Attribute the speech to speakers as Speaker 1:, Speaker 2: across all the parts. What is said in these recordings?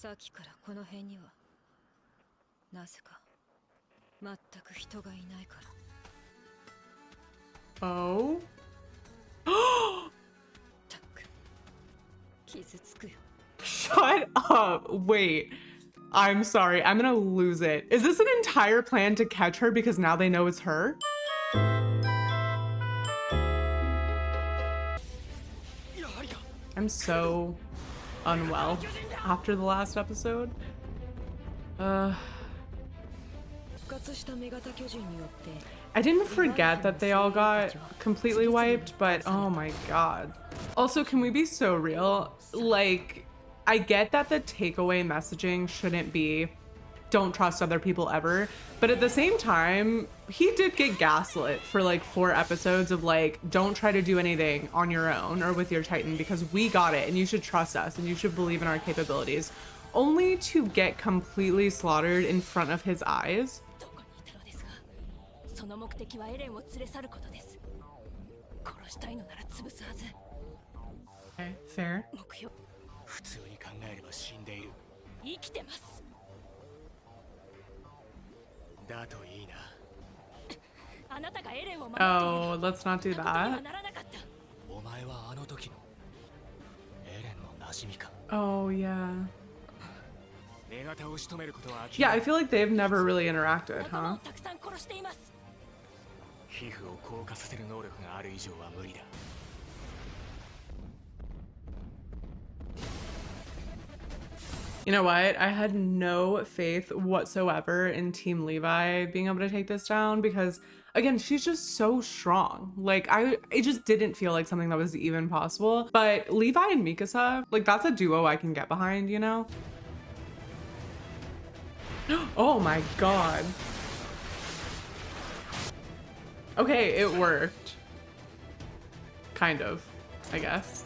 Speaker 1: さっきからこの辺にはなぜか全く人がいないから。
Speaker 2: Oh?
Speaker 1: たく傷つくよ。
Speaker 2: Shut up. Wait. I'm sorry. I'm gonna lose it. Is this an entire plan to catch her because now they know it's her? I'm so unwell after the last episode. I didn't forget that they all got completely wiped, but oh my god. Also, can we be so real? Like, I get that the takeaway messaging shouldn't be don't trust other people ever, but at the same time, he did get gaslit for like 4 episodes of like, don't try to do anything on your own or with your Titan because we got it and you should trust us and you should believe in our capabilities, only to get completely slaughtered in front of his eyes. Okay, fair. Oh, let's not do that. Oh, yeah. Yeah, I feel like they've never really interacted, huh? You know what? I had no faith whatsoever in Team Levi being able to take this down because, again, she's just so strong. Like, it just didn't feel like something that was even possible. But Levi and Mikasa, like, that's a duo I can get behind, you know? Oh my god. Okay, it worked. Kind of, I guess.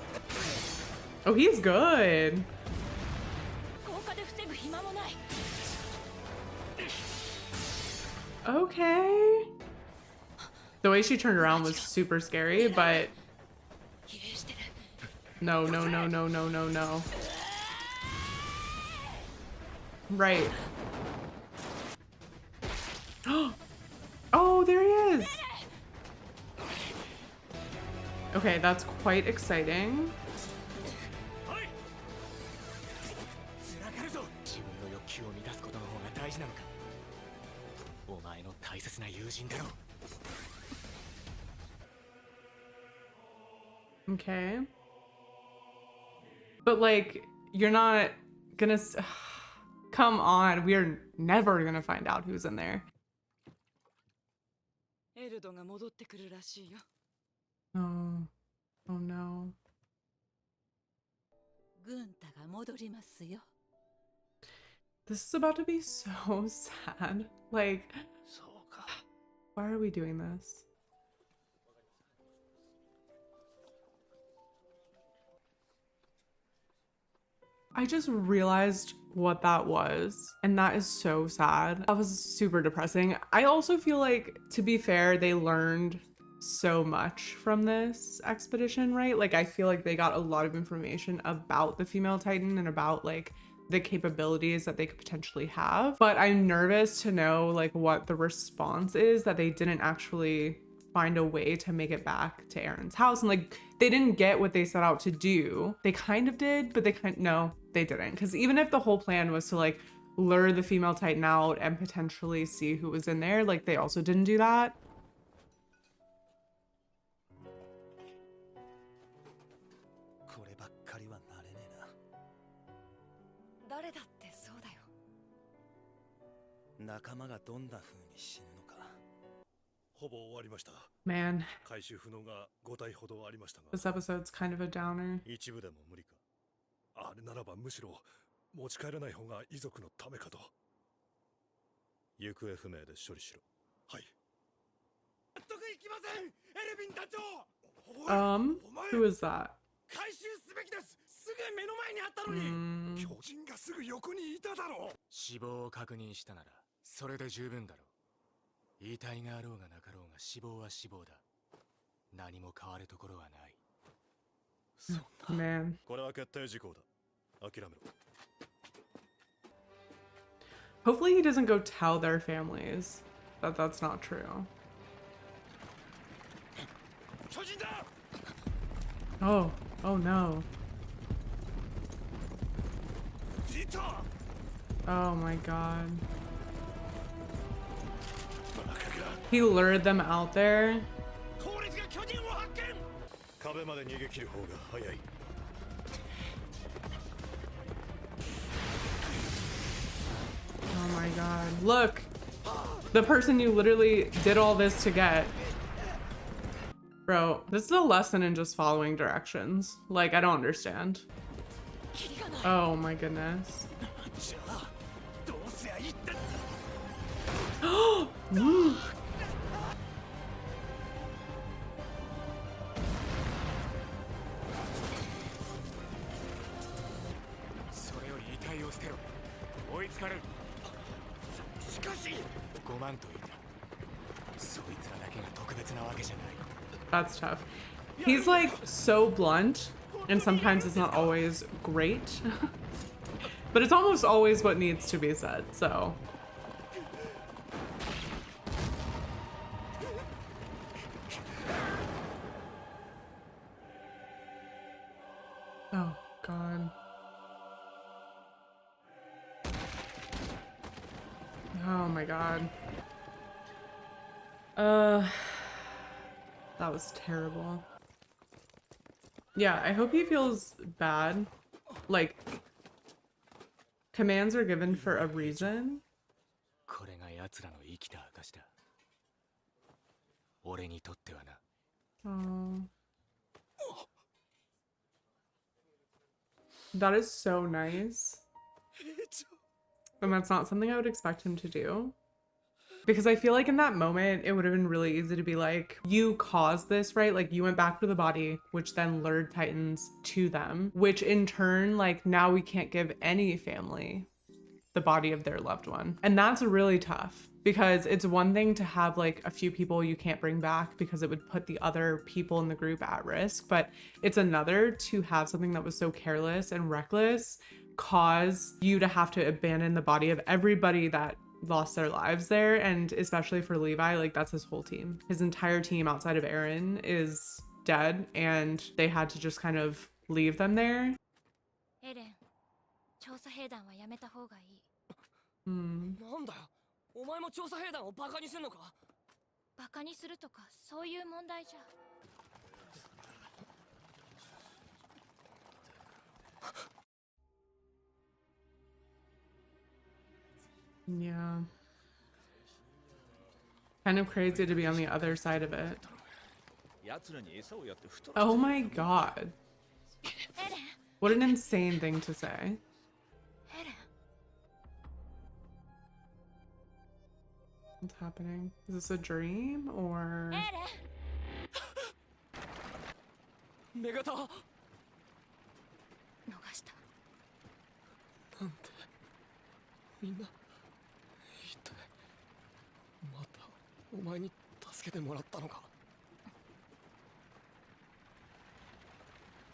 Speaker 2: Oh, he's good. Okay. The way she turned around was super scary, but no, no, no, no, no, no, no. Right. Oh, there he is. Okay, that's quite exciting. Okay. But like, you're not gonna come on, we're never gonna find out who's in there. Oh, oh no. This is about to be so sad. Like, why are we doing this? I just realized what that was, and that is so sad. That was super depressing. I also feel like, to be fair, they learned so much from this expedition, right? Like, I feel like they got a lot of information about the female Titan and about like the capabilities that they could potentially have. But I'm nervous to know like what the response is that they didn't actually find a way to make it back to Eren's house. And like, they didn't get what they set out to do. They kind of did, but no, they didn't. Because even if the whole plan was to like lure the female Titan out and potentially see who was in there, like they also didn't do that. Man, this episode's kind of a downer. Who is that? Man. Hopefully he doesn't go tell their families that that's not true. Oh, oh no. Oh my god. He lured them out there. Oh my god. Look! The person you literally did all this to get. Bro, this is a lesson in just following directions. Like, I don't understand. Oh my goodness. Mm. That's tough. He's like so blunt, and sometimes it's not always great, but it's almost always what needs to be said, so. Oh, God. Oh my God. That was terrible. Yeah, I hope he feels bad. Like, commands are given for a reason. Oh. That is so nice. And that's not something I would expect him to do. Because I feel like in that moment, it would have been really easy to be like, you caused this, right? Like you went back to the body, which then lured Titans to them, which in turn, like now we can't give any family the body of their loved one. And that's really tough because it's one thing to have like a few people you can't bring back because it would put the other people in the group at risk, but it's another to have something that was so careless and reckless cause you to have to abandon the body of everybody that lost their lives there. And especially for Levi, like that's his whole team. His entire team outside of Eren is dead and they had to just kind of leave them there.
Speaker 1: Eren, 調査兵団はやめた方がいい。
Speaker 3: なんだよ、お前も調査兵団をバカにすんのか？
Speaker 1: バカにするとかそういう問題じゃ。
Speaker 2: Yeah. Kind of crazy to be on the other side of it. Oh my god. What an insane thing to say. What's happening? Is this a dream or?
Speaker 3: メガタ。逃
Speaker 1: した。
Speaker 3: なんてみんな一体またお前に助けてもらったのか。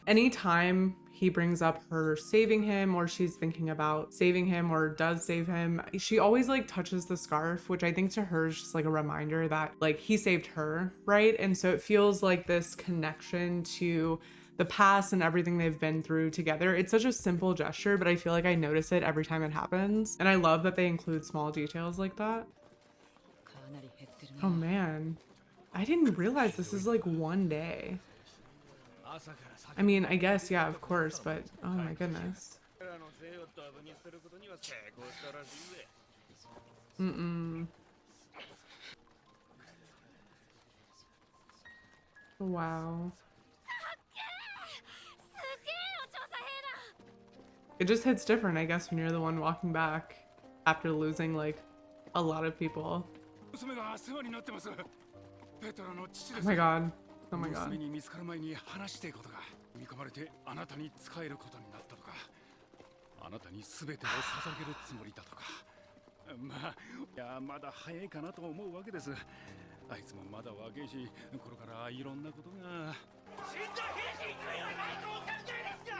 Speaker 2: Anytime he brings up her saving him or she's thinking about saving him or does save him, she always like touches the scarf, which I think to her is just like a reminder that like he saved her, right? And so it feels like this connection to the past and everything they've been through together. It's such a simple gesture, but I feel like I notice it every time it happens. And I love that they include small details like that. Oh man, I didn't realize this is like one day. I mean, I guess, yeah, of course, but oh my goodness. Wow. It just hits different, I guess, when you're the one walking back after losing like a lot of people. Oh my god. Oh my god.
Speaker 3: 見つかる前に話していことが見込まれてあなたに仕えることになったとかあなたに全てを捧げるつもりだとかまあいやまだ早いかなと思うわけですあいつもまだ若いしこれからいろんなことが死んだ兵士に悔いはないとお考えですか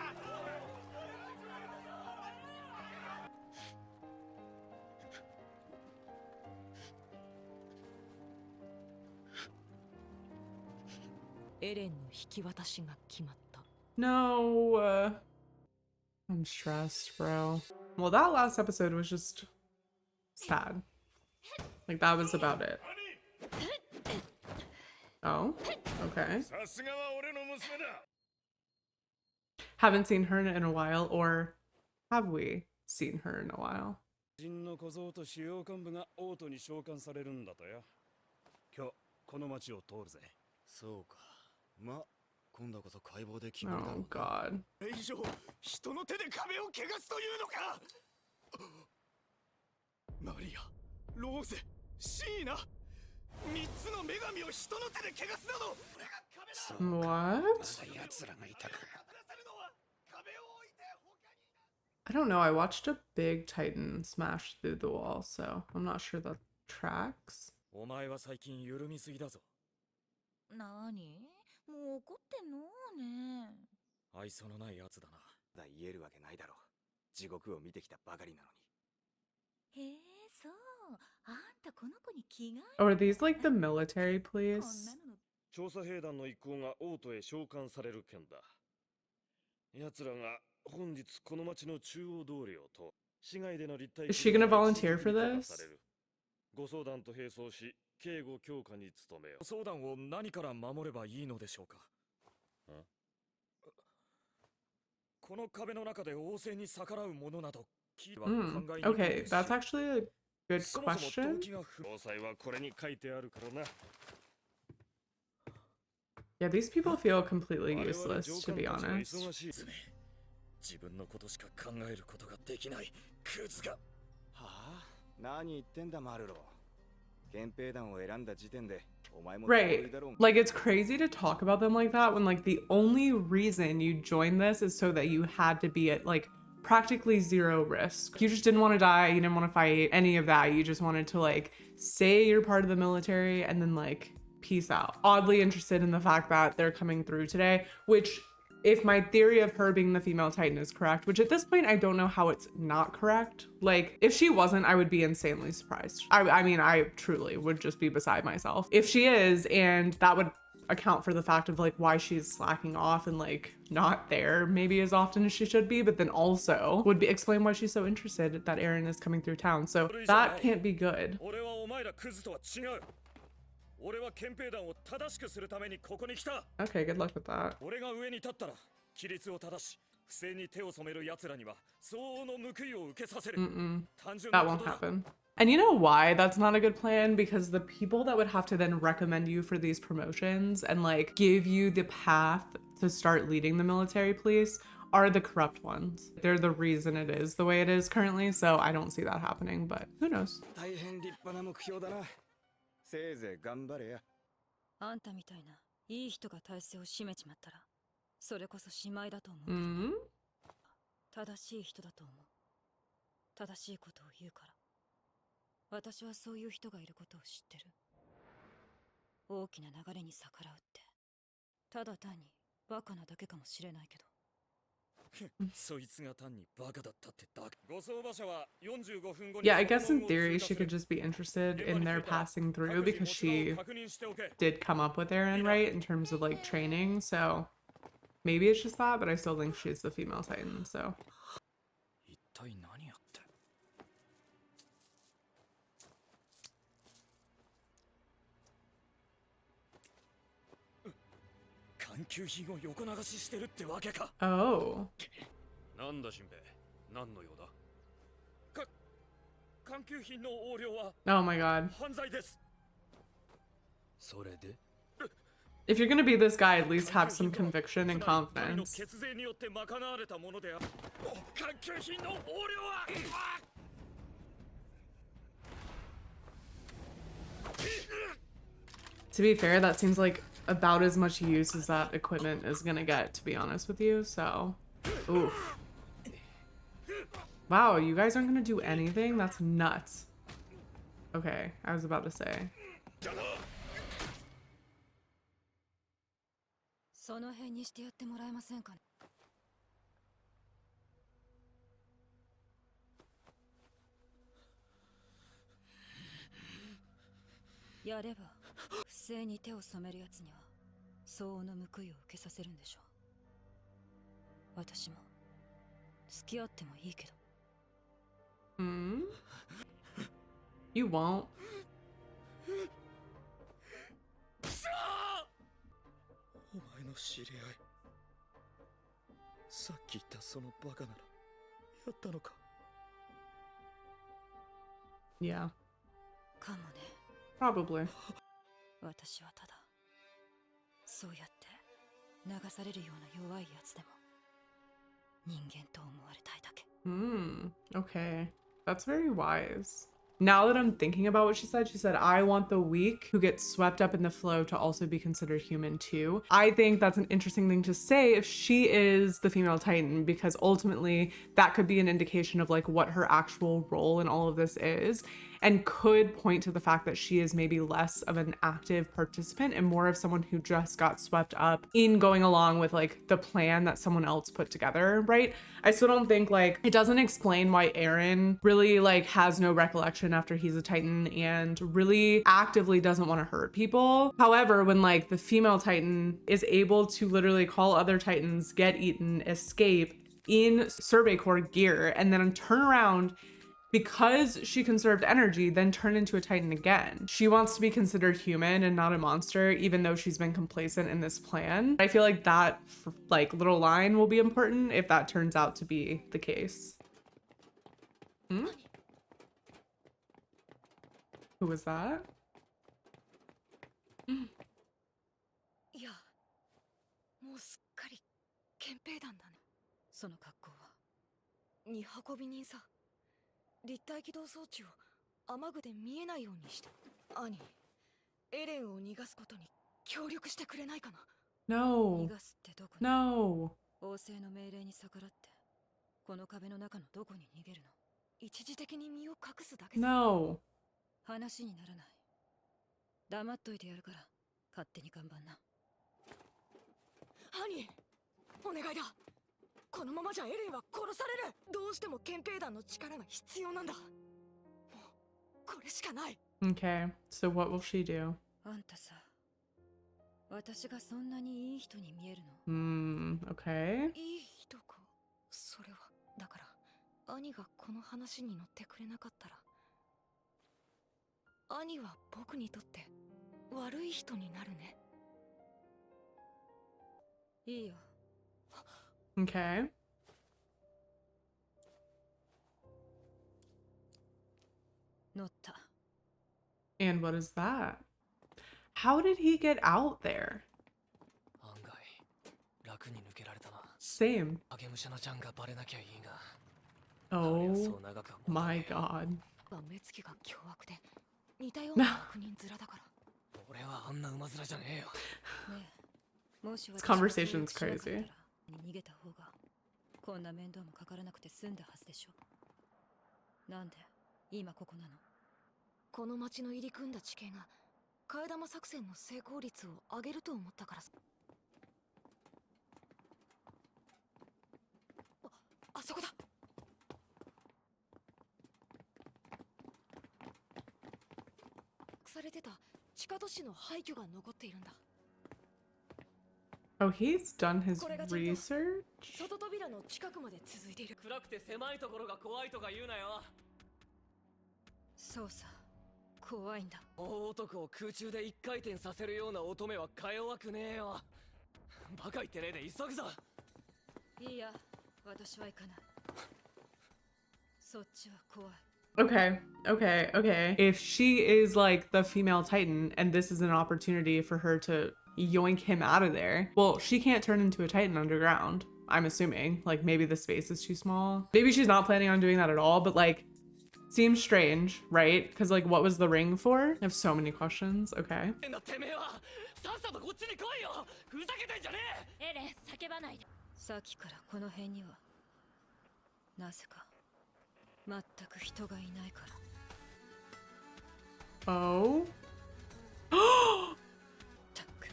Speaker 1: エレンの引き渡しが決まった。
Speaker 2: No. I'm stressed, bro. Well, that last episode was just sad. Like, that was about it. Oh, okay. Haven't seen her in a while, or have we seen her in a while?
Speaker 4: 人の小僧と主要幹部が王都に召喚されるんだとよ。今日この町を通るぜ。
Speaker 5: そうか。ま、今度こそ解剖で決まるだろう
Speaker 2: Oh, God.
Speaker 4: 以上、人の手で壁を汚すというのか。マリア、ローゼ、シーナ、三つの女神を人の手で汚すなど。
Speaker 2: What?
Speaker 4: 奴らがいたか。
Speaker 2: I don't know. I watched a big titan smash through the wall, so I'm not sure that tracks.
Speaker 4: お前は最近緩みすぎだぞ。
Speaker 1: なに、もう怒ってんのね。
Speaker 4: 愛想のない奴だな。
Speaker 5: だ言えるわけないだろう。地獄を見てきたばかりなのに。
Speaker 1: へえ、そう。あんたこの子に気が。
Speaker 2: Oh, are these like the military
Speaker 1: こん
Speaker 2: police?
Speaker 1: なの。
Speaker 4: 調査兵団の一行が王都へ召喚される件だ。奴らが本日この町の中央通りを通、市街での立体。
Speaker 2: Is she gonna volunteer for this?
Speaker 4: 護送団と並走し、警護強化に努めよう。護送団を何から守ればいいのでしょうか。この壁の中で王政に逆らうものなど、
Speaker 2: Okay, that's actually a good question.
Speaker 4: 詳細はこれに書いてあるからな。
Speaker 2: Yeah, these people feel completely useless, to be honest.
Speaker 4: 自分のことしか考えることができないクズが。
Speaker 5: はあ、何言ってんだマルロ。憲兵団を選んだ時点でお前も
Speaker 2: Right. Like, it's crazy to talk about them like that when, like, the only reason you joined this is so that you had to be at, like, practically zero risk. You just didn't want to die, you didn't want to fight, any of that. You just wanted to, like, say you're part of the military and then, like, peace out. Oddly interested in the fact that they're coming through today, which, if my theory of her being the female titan is correct, which at this point I don't know how it's not correct. Like, if she wasn't, I would be insanely surprised. I mean, I truly would just be beside myself. If she is, and that would account for the fact of like why she's slacking off and like not there maybe as often as she should be, but then also would be explain why she's so interested that Eren is coming through town. So that can't be good. Okay, good luck with that. That won't happen. And you know why that's not a good plan? Because the people that would have to then recommend you for these promotions and like give you the path to start leading the military police are the corrupt ones. They're the reason it is the way it is currently, so I don't see that happening, but who knows?
Speaker 5: せいぜい頑張れや。
Speaker 1: あんたみたいないい人が体制を占めちまったら、それこそしまいだと思う。正しい人だと思う。正しいことを言うから。私はそういう人がいることを知ってる。大きな流れに逆らうって、ただ単にバカなだけかもしれないけど。
Speaker 2: Yeah, I guess in theory she could just be interested in their passing through because she did come up with Eren, right, in terms of like training, so maybe it's just that, but I still think she's the female titan, so. Oh.
Speaker 4: なんだしんべ、何の用だ。環球品の横領は
Speaker 2: Oh my god.
Speaker 4: 犯罪です。それで
Speaker 2: If you're gonna be this guy, at least have some conviction and confidence.
Speaker 4: 血税によって賄われたものである。環球品の横領は
Speaker 2: To be fair, that seems like about as much use as that equipment is gonna get, to be honest with you, so. Oof. Wow, you guys aren't gonna do anything? That's nuts. Okay, I was about to say.
Speaker 1: その辺にしてやってもらえませんかね。やれば不正に手を染めるやつには相応の報いを受けさせるんでしょう。私も付き合ってもいいけど。
Speaker 2: Hmm? You won't.
Speaker 4: お前の知り合い。さっき言ったそのバカならやったのか。
Speaker 2: Yeah,
Speaker 1: かもね。
Speaker 2: probably.
Speaker 1: 私はただそうやって流されるような弱いやつでも人間と思われたいだけ。
Speaker 2: Okay. That's very wise. Now that I'm thinking about what she said, I want the weak who gets swept up in the flow to also be considered human too. I think that's an interesting thing to say if she is the female Titan, because ultimately that could be an indication of like what her actual role in all of this is, and could point to the fact that she is maybe less of an active participant and more of someone who just got swept up in going along with like the plan that someone else put together, right? I still don't think like it doesn't explain why Eren really like has no recollection after he's a Titan and really actively doesn't want to hurt people. However, when like the female Titan is able to literally call other Titans, get eaten, escape in Survey Corps gear, and then turn around because she conserved energy, then turn into a Titan again. She wants to be considered human and not a monster, even though she's been complacent in this plan. I feel like that like little line will be important if that turns out to be the case. Hmm? Who was that?
Speaker 1: いや、もうすっかり憲兵団だね。その格好は二運び人さ。立体起動装置を雨具で見えないようにして。兄、エレンを逃がすことに協力してくれないかな。
Speaker 2: No.
Speaker 1: 逃がすってどこに？
Speaker 2: No.
Speaker 1: 王政の命令に逆らってこの壁の中のどこに逃げるの？一時的に身を隠すだけさ。
Speaker 2: No.
Speaker 1: 話にならない。黙っといてやるから勝手に頑張んな。兄、お願いだ。このままじゃエレンは殺される。どうしても憲兵団の力が必要なんだ。もうこれしかない。
Speaker 2: Okay, so what will she do?
Speaker 1: あんたさ、私がそんなにいい人に見えるの？
Speaker 2: Okay.
Speaker 1: いい人か。それはだから兄がこの話に乗ってくれなかったら、兄は僕にとって悪い人になるね。いいよ。
Speaker 2: Okay.
Speaker 1: 乗った。
Speaker 2: And what is that? How did he get out there?
Speaker 6: 案外楽に抜けられたな。
Speaker 2: Same.
Speaker 6: 影武者のちゃんがバレなきゃいいが。
Speaker 2: Oh my god.
Speaker 1: 目つきが凶悪で似たような悪人面だから。
Speaker 6: 俺はあんな馬面じゃねえよ。
Speaker 1: ねえ、もし
Speaker 2: This
Speaker 1: 私が
Speaker 2: conversation's
Speaker 1: 協力しなかったら
Speaker 2: crazy.
Speaker 1: 逃げた方がこんな面倒もかからなくて済んだはずでしょ。なんで今ここなの？この町の入り組んだ地形が替え玉作戦の成功率を上げると思ったからさ。あそこだ。されてた地下都市の廃墟が残っているんだ。
Speaker 2: Oh, he's done his research?
Speaker 1: 外扉の近くまで続いている。
Speaker 6: 暗くて狭いところが怖いとか言うなよ。
Speaker 1: そうさ、怖いんだ。
Speaker 6: 大男を空中で一回転させるような乙女はか弱くねえよ。バカ言ってねえで急ぐぞ。
Speaker 1: いいや、私は行かない。そっちは怖い。
Speaker 2: Okay, okay, okay. If she is like the female Titan and this is an opportunity for her to yoink him out of there, well, she can't turn into a Titan underground, I'm assuming. Like maybe the space is too small. Maybe she's not planning on doing that at all, but like seems strange, right? Because like what was the ring for? I have so many questions. Okay.
Speaker 6: てめえはさっさとこっちに来いよ。ふざけてんじゃねえ。
Speaker 1: エレン、叫ばないで。さっきからこの辺にはなぜか全く人がいないから。
Speaker 2: Oh.
Speaker 1: たく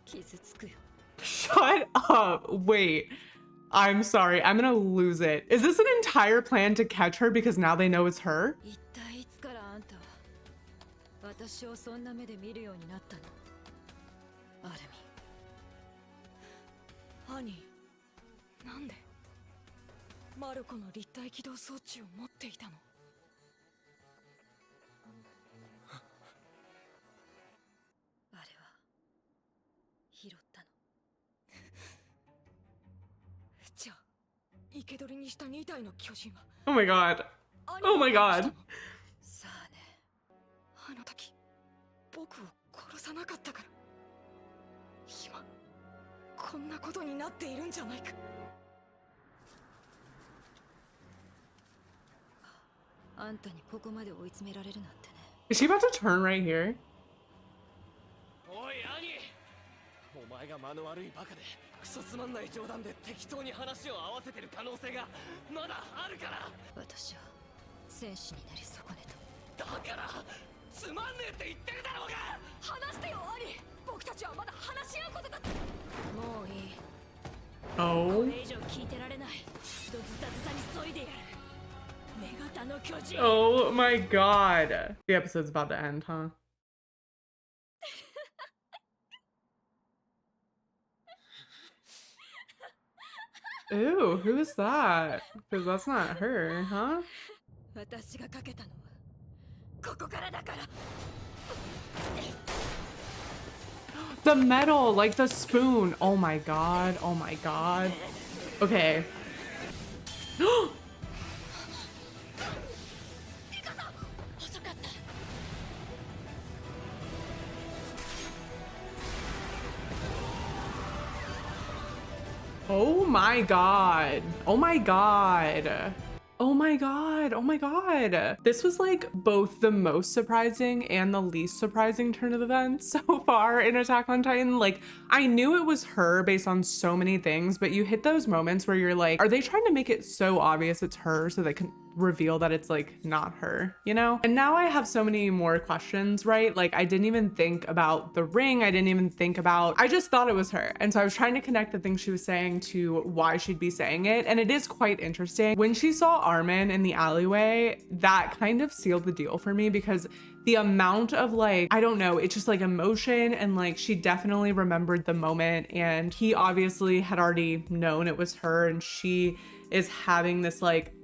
Speaker 1: 傷つくよ。
Speaker 2: Shut up. Wait. I'm sorry. I'm gonna lose it. Is this an entire plan to catch her because now they know it's her?
Speaker 1: 一体いつからあんたは私をそんな目で見るようになったの？アルミ。
Speaker 6: 兄、なんでマルコの立体起動装置を持っていたの？
Speaker 1: あれは拾ったの。
Speaker 6: じゃあ生け捕りにした2体の巨人は
Speaker 2: Oh my god. Oh my god.
Speaker 1: さあね。
Speaker 6: あの時僕を殺さなかったから今こんなことになっているんじゃないか。
Speaker 1: あんたにここまで追い詰められるなんてね。
Speaker 2: Is she about to turn right here?
Speaker 6: おい兄、お前が間の悪いバカでクソつまんない冗談で適当に話を合わせてる可能性がまだあるから。
Speaker 1: 私は戦士になり損ねた。
Speaker 6: だからつまんねえって言ってるだろうが。話してよ兄、僕たちはまだ話し合うことだって。
Speaker 1: もういい。
Speaker 2: Oh.
Speaker 1: これ以上聞いてられない。ズタズタに削いでやる。女型の巨人。
Speaker 2: Oh my god. The episode's about to end, huh? Ooh, who is that? Because that's not her, huh?
Speaker 1: 私がかけたのはここからだから。
Speaker 2: The metal, like the spoon. Oh my god. Oh my god. Okay. Oh my god. Oh my god. Oh my god. Oh my god. This was like both the most surprising and the least surprising turn of events so far in Attack on Titan. Like, I knew it was her based on so many things, but you hit those moments where you're like, are they trying to make it so obvious it's her so they can reveal that it's like not her, you know? And now I have so many more questions, right? Like, I didn't even think about the ring. I didn't even think about, I just thought it was her. And so I was trying to connect the things she was saying to why she'd be saying it. And it is quite interesting. When she saw Armin in the alleyway, that kind of sealed the deal for me, because the amount of like, I don't know, it's just like emotion, and like she definitely remembered the moment, and he obviously had already known it was her, and she is having this like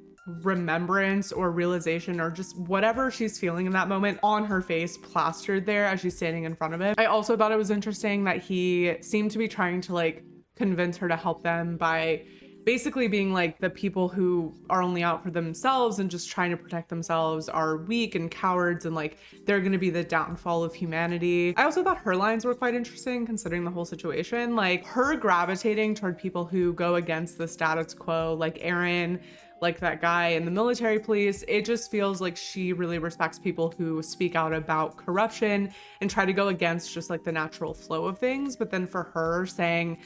Speaker 2: remembrance or realization or just whatever she's feeling in that moment on her face plastered there as she's standing in front of it. I also thought it was interesting that he seemed to be trying to like convince her to help them by basically being like, the people who are only out for themselves and just trying to protect themselves are weak and cowards, and like they're going to be the downfall of humanity. I also thought her lines were quite interesting considering the whole situation, like her gravitating toward people who go against the status quo, like Eren, like that guy in the military police. It just feels like she really respects people who speak out about corruption and try to go against just like the natural flow of things. But then for her saying,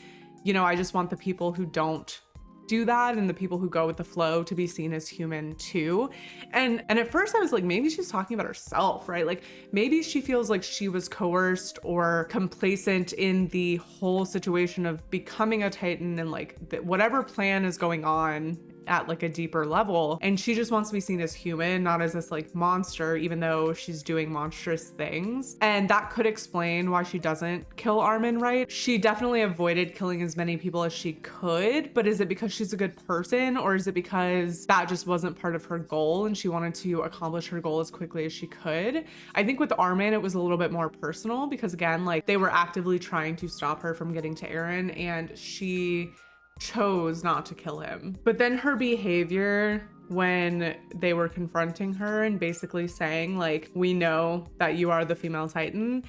Speaker 2: you know, I just want the people who don't do that and the people who go with the flow to be seen as human too. And at first I was like, maybe she's talking about herself, right? Like maybe she feels like she was coerced or complacent in the whole situation of becoming a Titan, and like whatever plan is going on at like a deeper level, and she just wants to be seen as human, not as this like monster, even though she's doing monstrous things. And that could explain why she doesn't kill Armin, right? She definitely avoided killing as many people as she could, but is it because she's a good person, or is it because that just wasn't part of her goal and she wanted to accomplish her goal as quickly as she could? I think with Armin it was a little bit more personal, because again, like they were actively trying to stop her from getting to Eren, and she chose not to kill him. But then her behavior when they were confronting her and basically saying like, we know that you are the female Titan,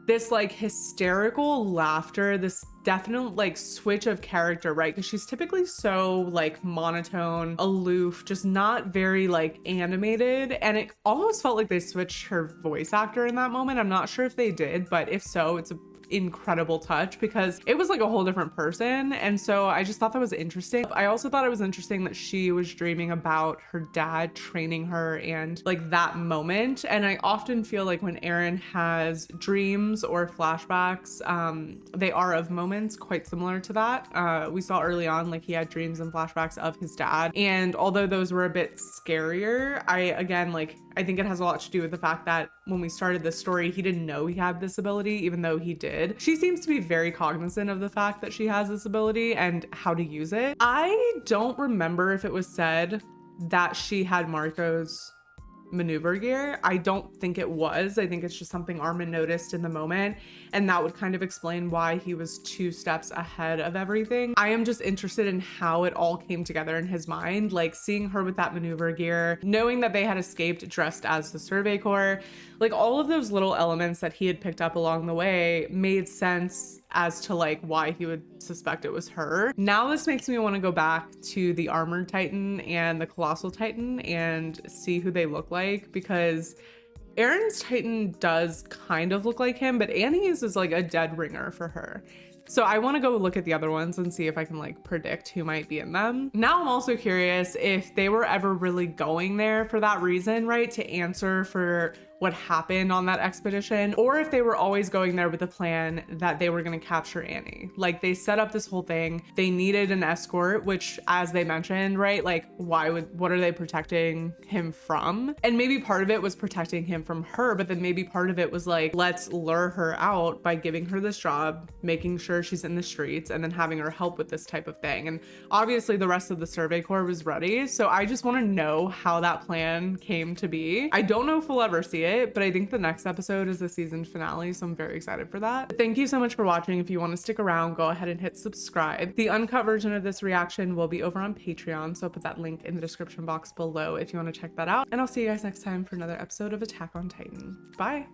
Speaker 2: this like hysterical laughter, this definite like switch of character, right? Because she's typically so like monotone, aloof, just not very like animated, and it almost felt like they switched her voice actor in that moment. I'm not sure if they did, but if so, it's a incredible touch, because it was like a whole different person. And so I just thought that was interesting. I also thought it was interesting that she was dreaming about her dad training her and like that moment. And I often feel like when Eren has dreams or flashbacks, they are of moments quite similar to that. We saw early on like he had dreams and flashbacks of his dad, and although those were a bit scarier, I think it has a lot to do with the fact that when we started this story, he didn't know he had this ability, even though he did. did. She seems to be very cognizant of the fact that she has this ability and how to use it. I don't remember if it was said that she had Marco's maneuver gear. I don't think it was. I think it's just something Armin noticed in the moment, and that would kind of explain why he was 2 steps ahead of everything. I am just interested in how it all came together in his mind, like seeing her with that maneuver gear, knowing that they had escaped dressed as the Survey Corps, like all of those little elements that he had picked up along the way made sense as to like why he would suspect it was her. Now this makes me want to go back to the Armored Titan and the Colossal Titan and see who they look like, because Eren's Titan does kind of look like him, but Annie's is like a dead ringer for her. So I want to go look at the other ones and see if I can like predict who might be in them. Now I'm also curious if they were ever really going there for that reason, right? To answer for what happened on that expedition, or if they were always going there with the plan that they were going to capture Annie. Like they set up this whole thing. They needed an escort, which as they mentioned, right? Like what are they protecting him from? And maybe part of it was protecting him from her, but then maybe part of it was like, let's lure her out by giving her this job, making sure she's in the streets, and then having her help with this type of thing. And obviously the rest of the Survey Corps was ready. So I just want to know how that plan came to be. I don't know if we'll ever see it, but I think the next episode is the season finale, so I'm very excited for that. Thank you so much for watching. If you want to stick around, go ahead and hit subscribe. The uncut version of this reaction will be over on Patreon, so I'll put that link in the description box below if you want to check that out. And I'll see you guys next time for another episode of Attack on Titan. Bye!